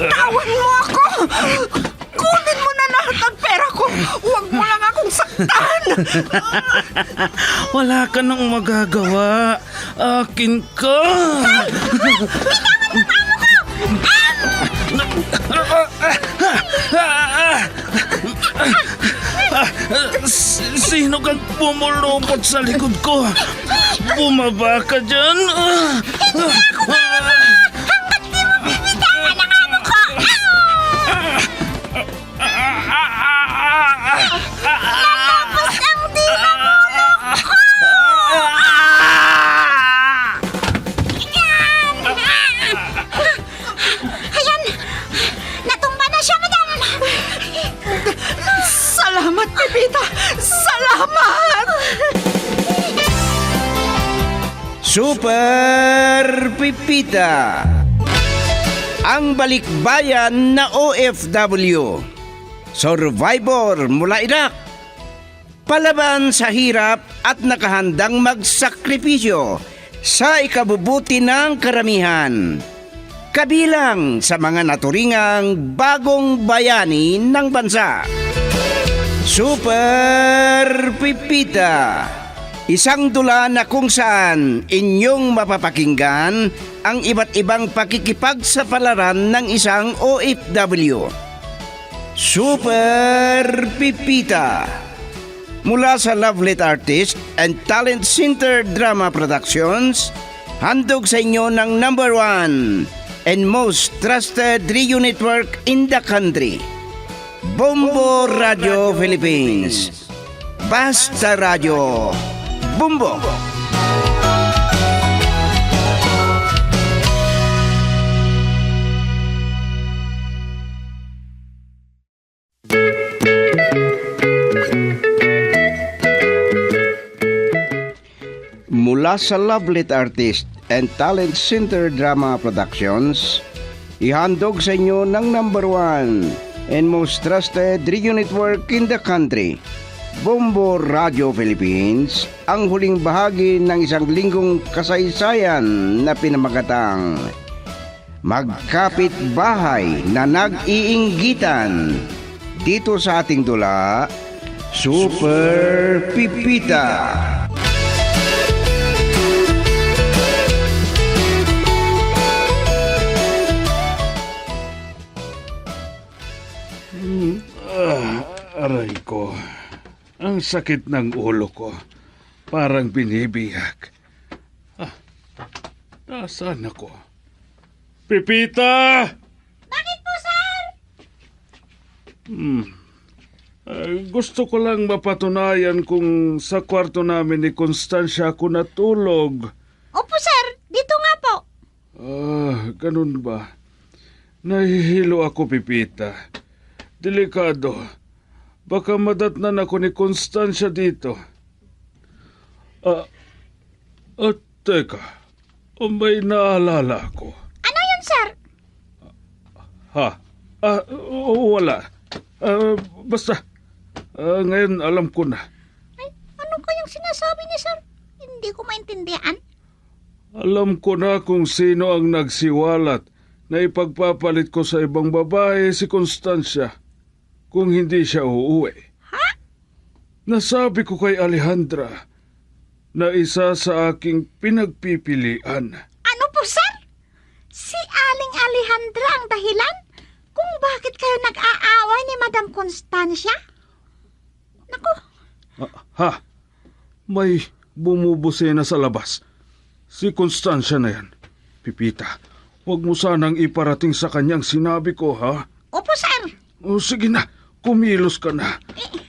Bitawan mo ako! Kunin mo na lahat ng pera ko! Huwag mo lang akong saktan! Wala ka nang magagawa. Akin ka. Sino kang pumulupot sa likod ko? Bumaba ka dyan. Ayan! Natumba na siya, madam! Salamat, Pepita! Salamat! Super Pipita, ang balikbayan na OFW, survivor mula Iraq, palaban sa hirap at nakahandang magsakripisyo sa ikabubuti ng karamihan, kabilang sa mga naturingang bagong bayani ng bansa. Super Pipita, isang dula na kung saan inyong mapapakinggan ang iba't ibang pakikipagsapalaran ng isang OFW. Super Pipita, mula sa Lovelet Artist and Talent Center Drama Productions, handog sa inyo ng #1 and most trusted radio network in the country, Bombo Radio Philippines. Basta Radio Bombo. Mula sa Lovelet Artist and Talent Center Drama Productions, ihandog sa inyo ng #1 and most trusted radio network in the country, Bombo Radio Philippines, ang huling bahagi ng isang linggong kasaysayan na pinamagatang Magkapit Bahay na Nag-iinggitan. Dito sa ating dula, Super Pipita. Aray ko. Ang sakit ng ulo ko. Parang binibihag. Nasaan ako? Pipita! Bakit po, sir? Gusto ko lang mapatunayan kung sa kwarto namin ni Constancia ako natulog. Opo, sir. Dito nga po. Ganun ba? Nahihilo ako, Pipita. Delikado. Baka madatnan ako ni Constancia dito. Teka. May naalala ako. Ano yun, sir? Wala. Basta, ngayon alam ko na. Ay, ano kayang sinasabi ni sir? Hindi ko maintindihan. Alam ko na kung sino ang nagsiwalat na ipagpapalit ko sa ibang babae si Constancia kung hindi siya uuwi. Ha? Nasabi ko kay Alejandra na isa sa aking pinagpipilian. Ano po, sir? Si Aling Alejandra ang dahilan kung bakit kayo nag-aaway ni Madam Constancia? Naku, May bumubusina sa labas. Si Constancia na yan. Pipita, huwag mo sanang iparating sa kanyang sinabi ko, ha? opo, sir. Sige na, kumilos ka na.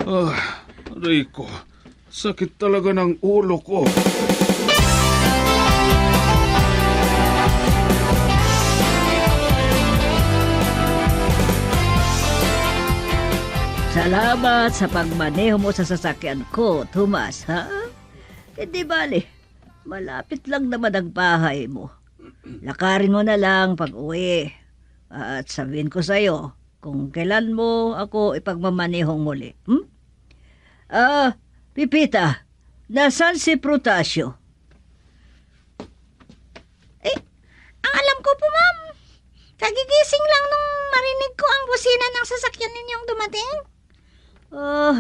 Aray ko, sakit talaga ng ulo ko. Salamat sa pagmaneho mo sa sasakyan ko, Tomas, ha? Hindi bale, malapit lang naman ang bahay mo. Lakarin mo na lang pag-uwi. At sabihin ko sa'yo kung kailan mo ako ipagmamanehong muli. Pipita, nasaan si Protasio? Ang alam ko po, ma'am, kagigising lang nung ang sasakyan ninyong dumating? Oh,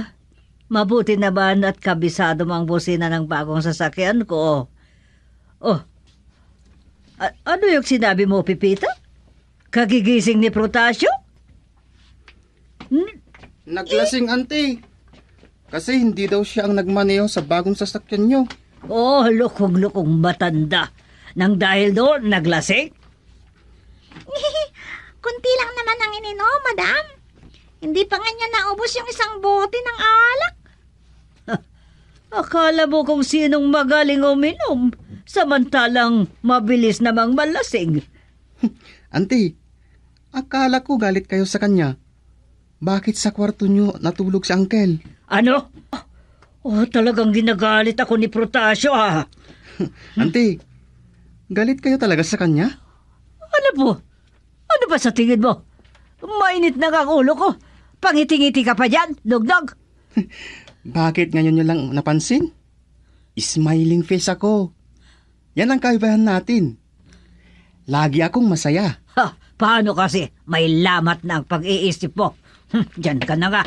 mabuti naman at kabisado mo ang busina ng bagong sasakyan ko. Oh, ano yung sinabi mo, Pipita? Kagigising ni Protasio? Naglasing, ante. Kasi hindi daw siya ang nagmaneho sa bagong sasakyan nyo. Oh, lukong-lukong matanda. Nang dahil doon, naglasing? Kunti lang naman ang ininom, madam. Hindi pa nga niya naubos yung isang bote ng alak. Akala mo kung sinong magaling uminom, samantalang mabilis namang malasing. Ante, akala ko galit kayo sa kanya. Bakit sa kwarto nyo natulog si Uncle? Ano? Oh, talagang ginagalit ako ni Protasio, ha? Ante, galit kayo talaga sa kanya? Ano po? Ano ba sa tingin mo? Mainit na ang ulo ko. Pangiti-ngiti ka pa dyan, dugdog. Bakit ngayon nyo lang napansin? Smiling face ako. Yan ang kaibahan natin. Lagi akong masaya. Ha, paano kasi? May lamat na ang pag-iisip mo. Diyan ka na nga.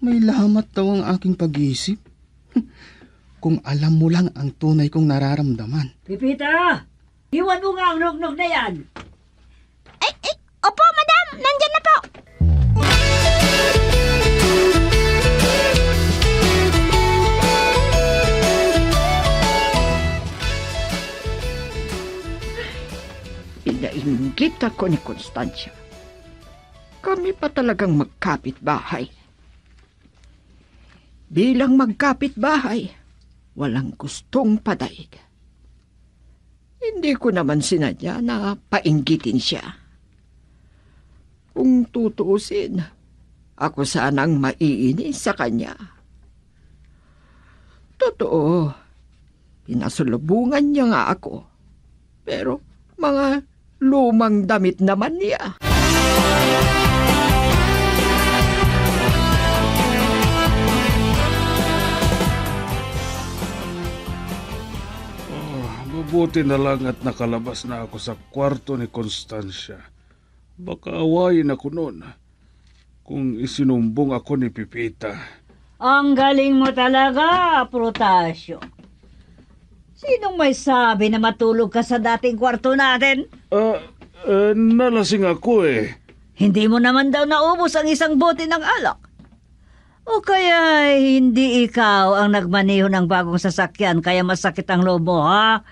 May lamat daw ang aking pag-iisip. Kung alam mo lang ang tunay kong nararamdaman. Pipita! Iwan mo nga ang nugnog na yan. Opo, madam. Nandyan na po. Inainggit ako ni Constancia. Kami pa talagang magkapit-bahay. Bilang magkapit-bahay, walang gustong padaig. Hindi ko naman sinadya na painggitin siya. Kung tutuusin, ako sanang maiinis sa kanya. Totoo, pinasulubungan niya nga ako. Pero mga lumang damit naman niya. Mabuti na lang at nakalabas na ako sa kwarto ni Constancia. Baka awayin ako noon kung isinumbong ako ni Pipita. Ang galing mo talaga, Protasio. Sinong may sabi na matulog ka sa dating kwarto natin? Nalasing ako eh. Hindi mo naman daw naubos ang isang bote ng alak. O kaya hindi ikaw ang nagmaneho ng bagong sasakyan kaya masakit ang loob mo, ha?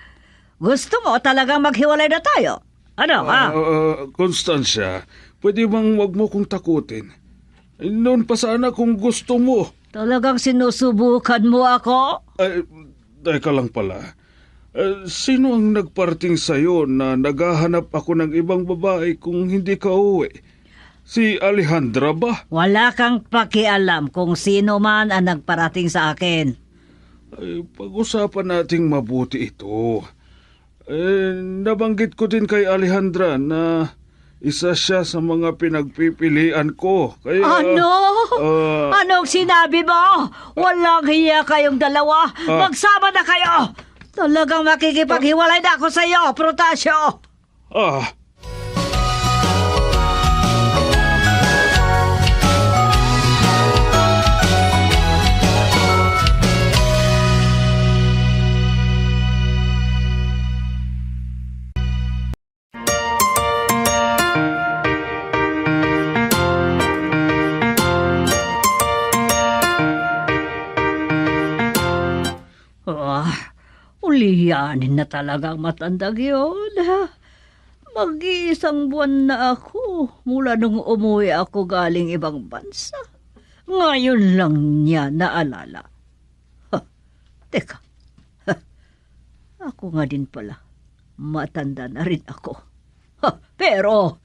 Gusto mo talagang maghiwalay na tayo? Ano, ha? Constancia, pwede bang wag mo kong takutin? Noon pa sana kung gusto mo. Talagang sinusubukan mo ako? Teka lang pala. Sino ang nagparting sa'yo na naghahanap ako ng ibang babae kung hindi ka uwi? Si Alejandra ba? Wala kang pakialam kung sino man ang nagparating sa akin. Pag-usapan nating mabuti ito. Nabanggit ko din kay Alejandra na isa siya sa mga pinagpipilian ko. Kaya, Ano? Anong sinabi mo? Walang hiya kayong dalawa. Magsama na kayo. Talagang makikipaghiwalay na ako sa iyo, Protasio. Ah, Uliyanin na talagang matandang yun. Mag-iisang buwan na ako mula nung umuwi ako galing ibang bansa. Ngayon lang niya naalala. Teka, ako nga din pala. Matanda na rin ako. Pero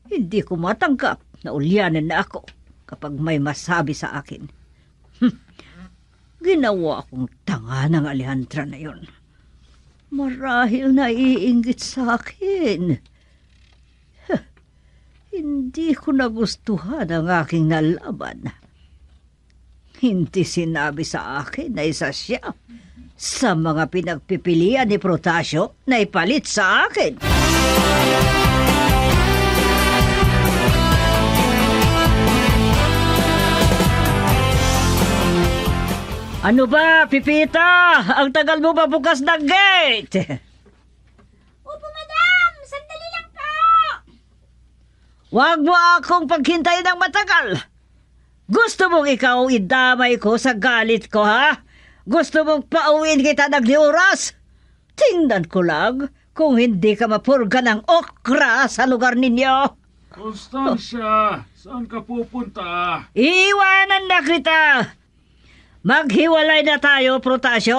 hindi ko matanggap na ulyanin na ako kapag may masabi sa akin. Ginawa akong tanga ng Alejandra na yon. Marahil naiinggit sa akin. Hindi ko nagustuhan ang aking nalaban. Hindi sinabi sa akin na isa siya sa mga pinagpipilian ni Protasio na ipalit sa akin. Ano ba, Pipita? Ang tagal mo ba bukas ng gate? Opo, madam! Sandali lang po! Huwag mo akong paghintayin ng matagal. Gusto mong ikaw idamay ko sa galit ko, ha? Gusto mong pauwiin kita ng oras? Tingnan ko lang kung hindi ka mapurga ng okra sa lugar ninyo. Constancia, saan ka pupunta? Iwanan na kita. Maghiwalay na tayo, Protasio.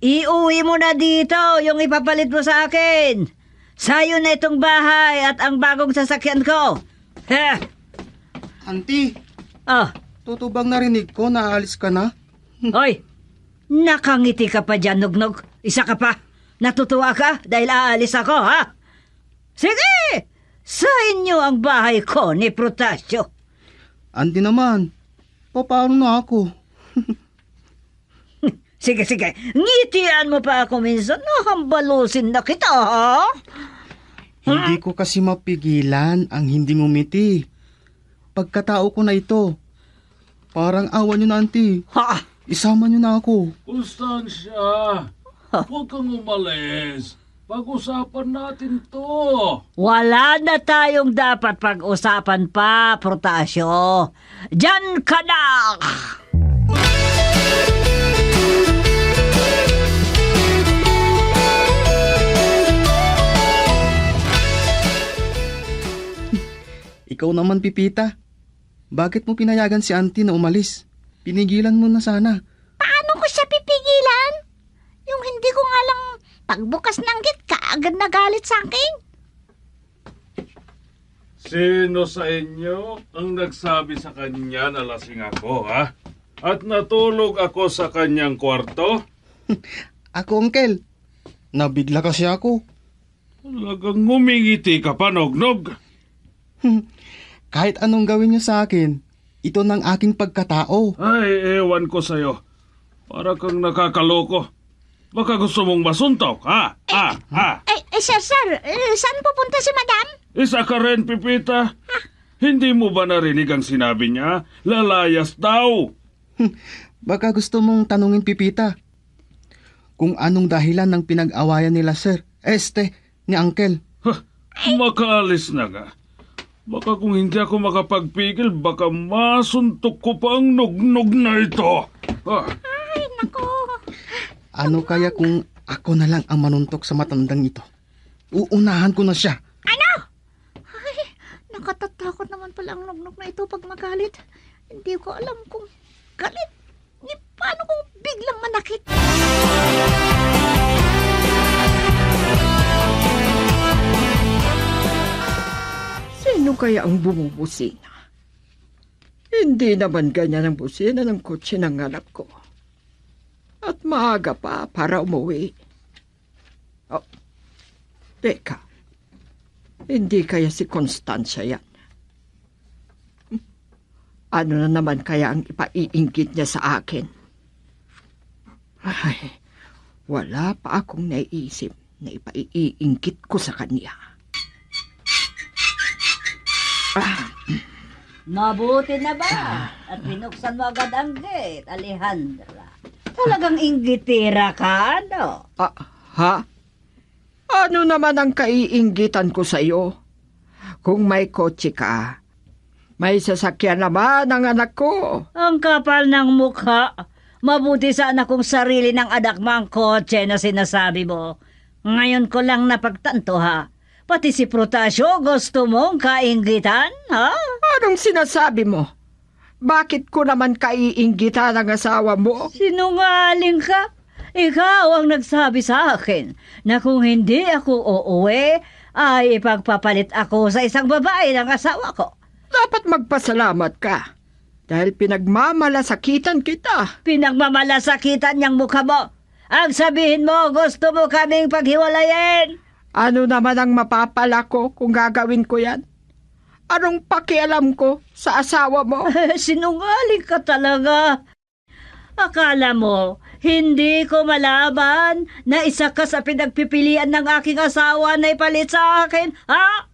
Iuwi mo na dito yung ipapalit mo sa akin. Sayo na itong bahay at ang bagong sasakyan ko. Heh. Auntie, Ah, tutubang narinig ko na aalis ka na. hoy. Nakangiti ka pa dyan, Nugnog. Isa ka pa. Natutuwa ka dahil aalis ako, ha? Sige! Sa inyo ang bahay ko ni Protasio. Auntie naman, paano na ako? Sige, sige. Ngitian mo pa ako minsan. Nahambalusin na kita, ha? Hindi ko kasi mapigilan ang hindi ngumiti. Pagkatao ko na ito, parang awa nyo na, auntie. Ha? Isama nyo na ako. Constancia, huwag kang umalis. Pag-usapan natin to. Wala na tayong dapat pag-usapan pa, Protasio. Diyan ka na! Ikaw naman, Pipita. Bakit mo pinayagan si auntie na umalis? Pinigilan mo na sana. Paano ko siya pipigilan? Yung hindi ko nga lang pagbukas ng gate kaagad nagalit sa akin. Sino sa inyo ang nagsabi sa kanya na lasing ako, ha? At natulog ako sa kanyang kwarto? Ako, uncle. Nabigla kasi ako. Talagang ngumingiti ka pa, Nognog. Kahit anong gawin niyo sa akin, ito ng aking pagkatao. Ay, ewan ko sa'yo. Para kang nakakaloko. Baka gusto mong masuntok, ha? Sir, saan pupunta si madam? Isa ka rin, Pipita. Hindi mo ba narinig ang sinabi niya? Lalayas daw. Baka gusto mong tanungin, Pipita, kung anong dahilan ng pinag-awayan nila, sir, ni uncle. Makaalis na nga. Baka kung hindi ako makapagpigil, baka masuntok ko pa ang nugnog na ito. Ay, nako. Ano kaya kung ako na lang ang manuntok sa matandang ito? Uunahan ko na siya. Ano? Ay, nakatatakot naman pala ang nugnog na ito pag magalit. Hindi ko alam kung galit. Ni paano kung biglang manakit? Sino kaya ang bumubusina? Hindi naman ganyan ang busina ng kotse ng anak ko. At maaga pa para umuwi. Oh, teka. Hindi kaya si Constancia yan? Ano na naman kaya ang ipaiinggit niya sa akin? Ay, wala pa akong naiisip na ipaiinggit ko sa kanya. Mabuti na ba? At binuksan mo agad ang gate, Alejandra. Talagang inggitira ka, ano? Ha? Ano naman ang kaiinggitan ko sa iyo? Kung may kotse ka, may sasakyan naman ang anak ko. Ang kapal ng mukha. Mabuti sana kung sarili ng anak mo ang kotse na sinasabi mo. Ngayon ko lang napagtanto, ha? Pati si Protasio gusto mong kainggitan, ha? Anong sinasabi mo? Bakit ko naman kaiinggitan ang asawa mo? Sinungaling ka. Ikaw ang nagsabi sa akin na kung hindi ako uuwi, ay ipagpapalit ako sa isang babae ng asawa ko. Dapat magpasalamat ka. Dahil pinagmamalasakitan kita. Pinagmamalasakitan niyang mukha mo. Ang sabihin mo, gusto mo kaming paghiwalayin. Ano naman ang mapapala ko kung gagawin ko yan? Anong pakialam ko sa asawa mo? Sinungaling ka talaga. Akala mo, hindi ko malaban na isa ka sa pinagpipilian ng aking asawa na ipalit sa akin, ha?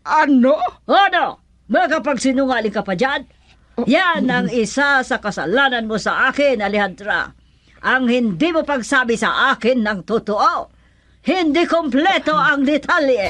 Ano? Ano? Makapagsinungaling ka pa dyan? Yan ang isa sa kasalanan mo sa akin, Alejandra. Ang hindi mo pagsabi sa akin ng totoo. Hindi kompleto ang detalye.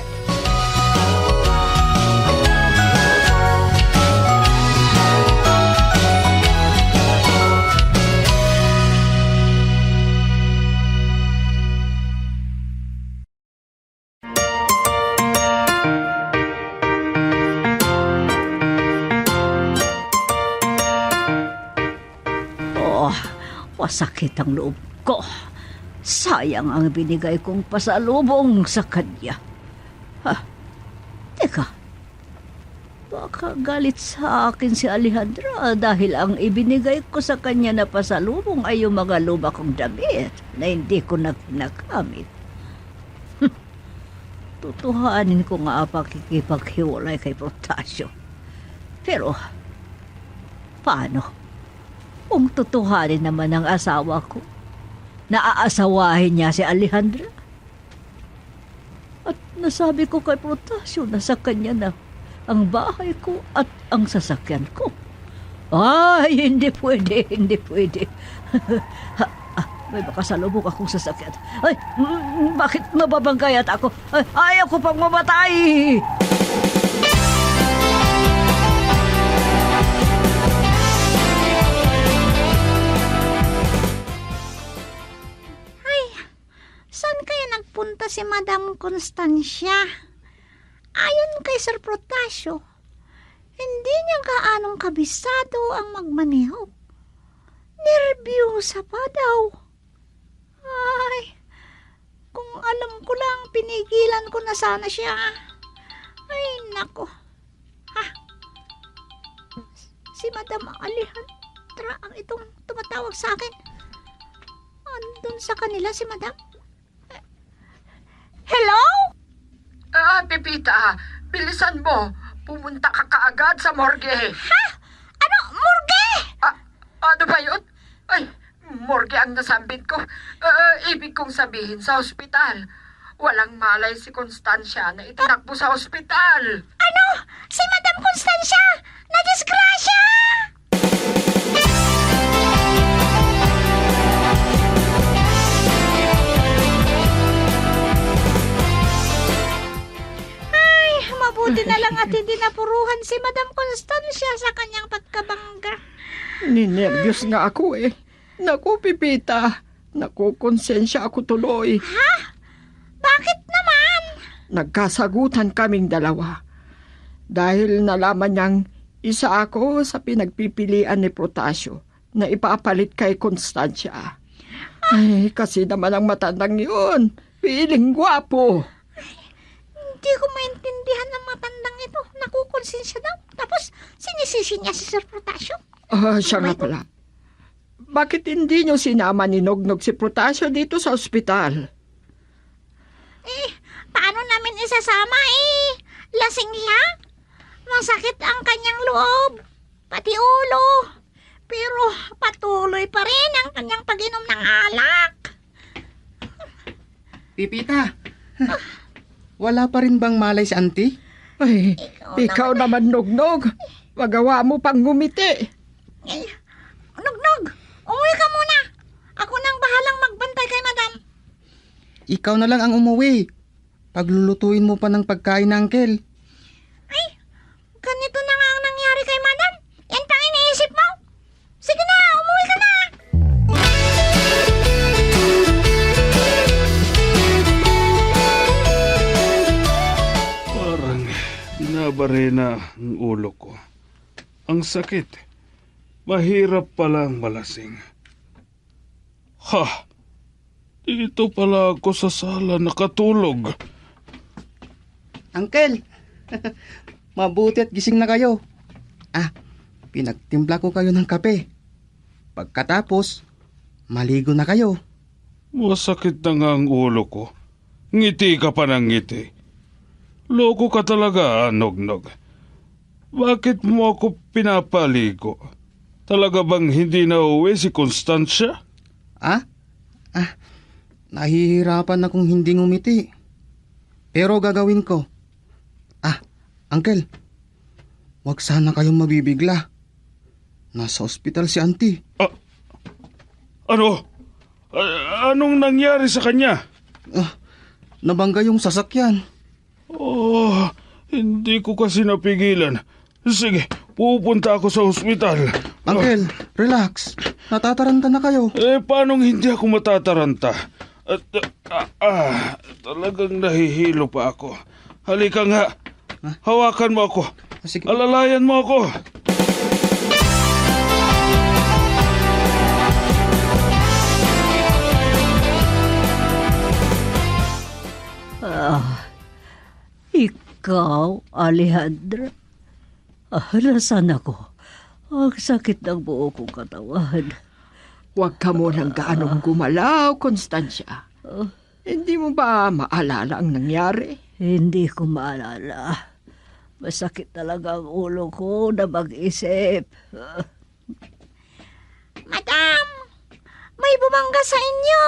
Oh, masakit ang loob ko. Sayang ang binigay kong pasalubong sa kanya. Teka, baka galit sa akin si Alejandra dahil ang ibinigay ko sa kanya na pasalubong ay yung mga luma kong damit na hindi ko na ginagamit. Tutuhanin ko nga pakikipaghiwalay kay Protasio. Pero, paano? Kung tutuhanin naman ang asawa ko, naaasawahin niya si Alejandra. At nasabi ko kay Protasio na sa kanya na ang bahay ko at ang sasakyan ko. Ay, hindi pwede, hindi pwede. May makasalubog akong sasakyan. Ay, bakit mababangkayat ako? Ay, ayaw ko pang mamatay! Saan kaya nagpunta si Madam Constancia? Ayon kay Sir Protasio, hindi niya gaanong kabisado ang magmaneho. Nerbyusa pa daw. Ay, kung alam ko lang, pinigilan ko na sana siya. Ay, nako. Si Madam Alejandra ang itong tumatawag sa akin. Andun sa kanila si Madam. Hello? Pipita, bilisan mo. Pumunta ka kaagad sa morgue. Ha? Ano? Morgue? Ano ba yun? Ay, morgue ang nasambit ko. Ibig kong sabihin sa ospital. Walang malay si Constancia na itinakbo sa ospital. Ano? Si Madam Constancia! Na-disgrasya! Mabuti na lang at hindi napuruhan si Madam Constancia sa kanyang pagkabangga. Ninervyos nga ako eh. Naku, Pipita. Naku, konsensya ako tuloy. Ha? Bakit naman? Nagkasagutan kaming dalawa. Dahil nalaman niyang isa ako sa pinagpipilian ni Protasio na ipapalit kay Constancia. Ay, kasi naman ang matandang yun. Piling gwapo. Hindi ko maintindihan ng matandang ito. Nakukonsensya daw. Tapos, sinisisi niya si Sir Protasio. Siya nga pala. Bakit hindi niyo sinama ni Nognog si Protasio dito sa ospital? Paano namin isasama Lasing siya. Masakit ang kanyang loob. Pati ulo. Pero patuloy pa rin ang kanyang pag-inom ng alak. Pipita, wala pa rin bang malay si auntie? Ay, ikaw naman, Nognog. Magawa mo pang ngumiti. Nognog, umuwi ka muna. Ako nang bahalang magbantay kay Madam. Ikaw na lang ang umuwi. Paglulutuin mo pa ng pagkain, Uncle. Ay, ganito na nga ang nangyari kay Madam. Yan pang iniisip mo. Sige na, umuwi ka na. Parang binabare na ang ulo ko. Ang sakit. Mahirap palang malasing. Dito pala ako sa sala nakatulog. Uncle, mabuti at gising na kayo. Pinagtimpla ko kayo ng kape. Pagkatapos, maligo na kayo. Masakit na nga ang ulo ko. Ngiti ka pa ng ngiti. Loko ka talaga, Nognog. Bakit mo ako pinapaligo? Talaga bang hindi na uwi si Constancia? Nahihirapan akong hindi ngumiti. Pero gagawin ko. Uncle, wag sana kayong mabibigla. Nasa ospital si auntie. Ano? Anong nangyari sa kanya? Nabangga yung sasakyan. Oh, hindi ko kasi napigilan. Sige, pupunta ako sa ospital. Uncle, relax. Natataranta na kayo. Paanong hindi ako matataranta? Talagang nahihilo pa ako. Halika nga. Hawakan mo ako. Sige. Alalayan mo ako. Ikaw, Alejandra? Nasaan ako? Ang sakit ng buo kong katawan. Huwag ka mo nang gaanong gumalaw, Constancia. Hindi mo ba maalala ang nangyari? Hindi ko maalala. Masakit talaga ang ulo ko na mag-isip. Madam, may bumangga sa inyo.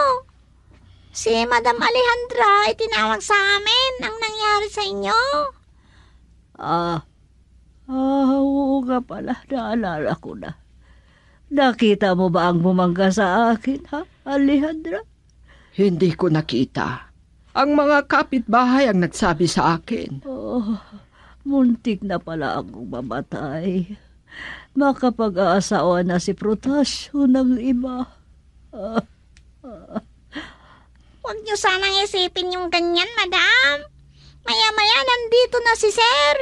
Si Madam Alejandra itinawag sa amin ang nangyari sa inyo. Oo nga pala. Naalala ko na. Nakita mo ba ang bumangga sa akin, ha, Alejandra? Hindi ko nakita. Ang mga kapitbahay ang nagsabi sa akin. Muntik na pala akong mamatay. Makapag-aasawa na si Protasio ng iba. Huwag niyo sanang isipin yung ganyan, madam. Maya-maya nandito na si Sir.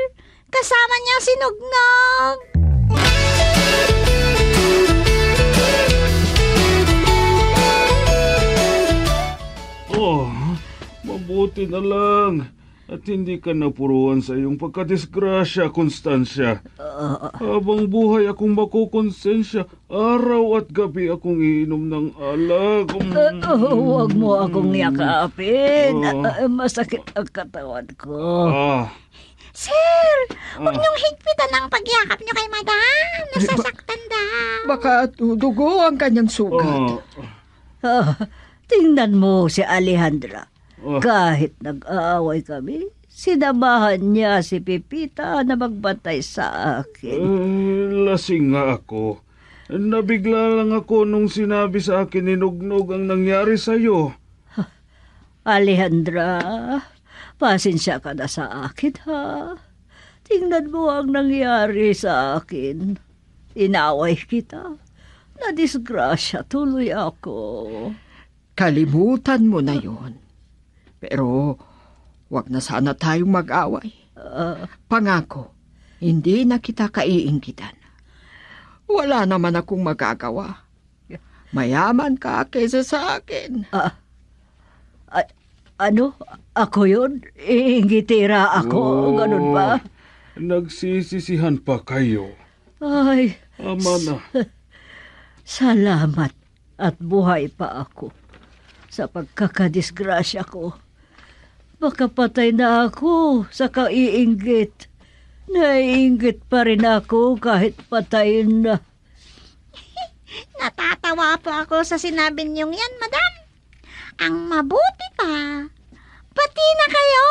Kasama niya si Nugnog. Mabuti na lang. At hindi ka napuruan sa iyong pagkadisgrasya, Constancia. Habang buhay akong makukonsensya, araw at gabi akong iinom ng alak. Huwag mo akong yakapin. Masakit ang katawan ko. Sir, huwag niyong higpitan ang pagyakap niyo kay madam. Nasasaktan daw. Baka dugo ang kanyang sugat. Tingnan mo si Alejandra. Kahit nag-aaway kami, sinamahan niya si Pepita na magbantay sa akin. Lasing nga ako. Nabigla lang ako nung sinabi sa akin ni Nugnog ang nangyari sa'yo. Alejandra, pasensya ka na sa akin, ha? Tingnan mo ang nangyari sa akin. Inaway kita. Nadisgrasya tuloy ako. Kalimutan mo na yon. Pero wag na sana tayong mag-away. Pangako, hindi na kita kaiinggitan. Wala naman akong magagawa. Mayaman ka kaysa sa akin. Ano? Ako yun? Iingitira ako? Ganun ba? Nagsisisihan pa kayo. Ay, Ama na. salamat at buhay pa ako sa pagkakadisgrasya ko. Baka patay na ako sa kaiinggit. Naiinggit pa rin ako kahit patay na. Natatawa po ako sa sinabi niyong yan, madam. Ang mabuti pa, pati na kayo.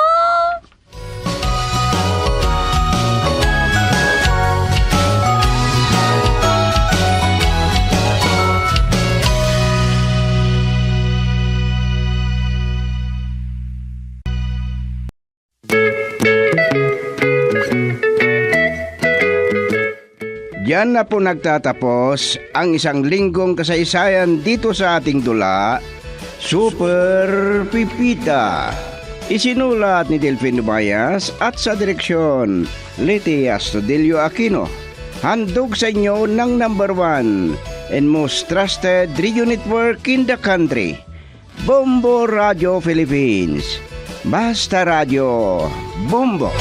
Diyan na po nagtatapos ang isang linggong kasaysayan dito sa ating dula, Super Pipita. Isinulat ni Delfino Bayas at sa direksyon Leti Astudillo Aquino. Handog sa inyo ng number 1 and most trusted radio network in the country, Bombo Radio Philippines. Basta Radio Bombo.